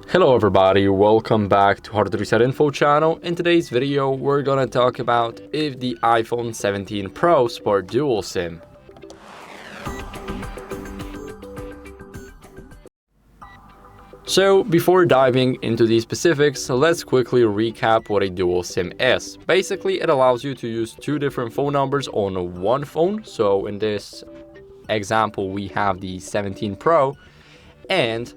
Hello everybody, welcome back to HardReset.Info channel. In today's video, we're gonna talk about if the iPhone 17 Pro support dual SIM. So before diving into the specifics, let's quickly recap what a dual SIM is. Basically, it allows you to use two different phone numbers on one phone. So in this example, we have the 17 Pro, and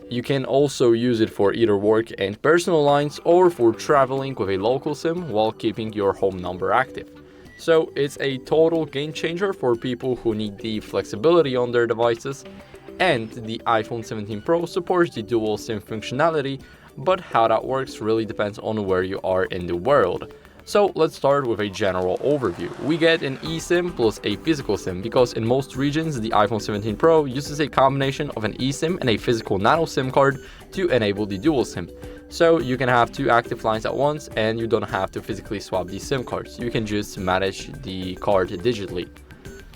you can also use it for either work and personal lines or for traveling with a local SIM while keeping your home number active. So it's a total game changer for people who need the flexibility on their devices, and the iPhone 17 Pro supports the dual SIM functionality, but how that works really depends on where you are in the world. So let's start with a general overview. We get an eSIM plus a physical SIM because in most regions the iPhone 17 Pro uses a combination of an eSIM and a physical nano SIM card to enable the dual SIM. So you can have two active lines at once and you don't have to physically swap these SIM cards. You can just manage the card digitally.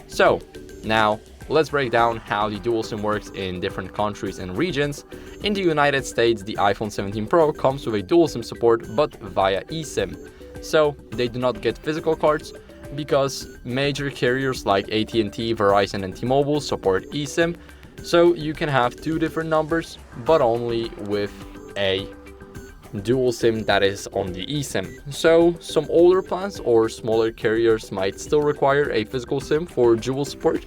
So now let's break down how the dual SIM works in different countries and regions. In the United States, the iPhone 17 Pro comes with a dual SIM support but via eSIM. So they do not get physical cards because major carriers like AT&T, Verizon and T-Mobile support eSIM. So you can have two different numbers but only with a dual SIM that is on the eSIM. So some older plans or smaller carriers might still require a physical SIM for dual support.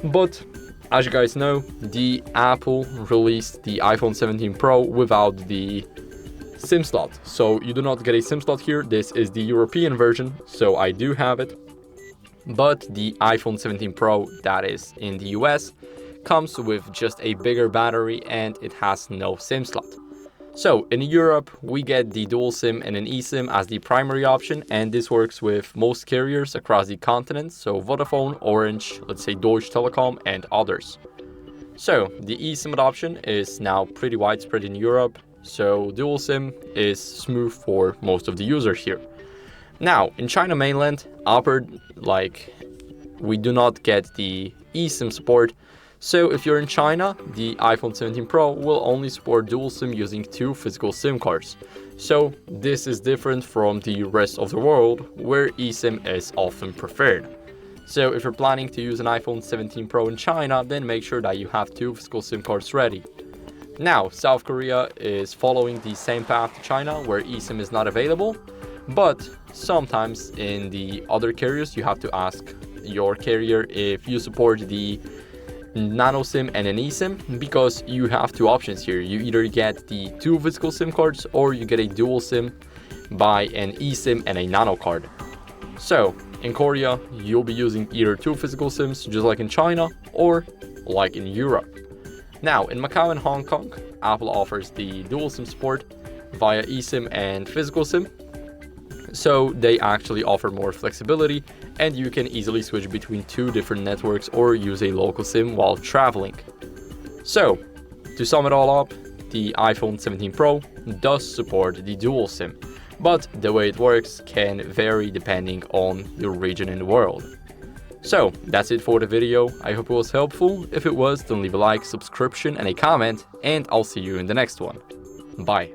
But as you guys know, the Apple released the iPhone 17 Pro without the SIM slot. So you do not get a SIM slot here. This is the European version, so I do have it. But the iPhone 17 Pro that is in the US comes with just a bigger battery and it has no SIM slot. So in Europe, we get the dual SIM and an eSIM as the primary option, and this works with most carriers across the continent, so Vodafone, Orange, let's say Deutsche Telekom and others. So the eSIM adoption is now pretty widespread in Europe, so dual SIM is smooth for most of the users here. Now in China mainland, we do not get the eSIM support. So if you're in China, the iPhone 17 Pro will only support dual SIM using two physical SIM cards. So this is different from the rest of the world where eSIM is often preferred. So if you're planning to use an iPhone 17 Pro in China, then make sure that you have two physical SIM cards ready. Now, South Korea is following the same path to China where eSIM is not available, but sometimes in the other carriers you have to ask your carrier if you support the nano SIM and an eSIM, because you have two options here. You either get the two physical SIM cards or you get a dual SIM by an eSIM and a nano card. So in Korea, you'll be using either two physical SIMs just like in China or like in Europe. Now, in Macau and Hong Kong, Apple offers the dual SIM support via eSIM and physical SIM. So they actually offer more flexibility and you can easily switch between two different networks or use a local SIM while traveling. So, to sum it all up, the iPhone 17 Pro does support the dual SIM, but the way it works can vary depending on your region in the world. So that's it for the video. I hope it was helpful. If it was, then leave a like, subscription and a comment, and I'll see you in the next one. Bye.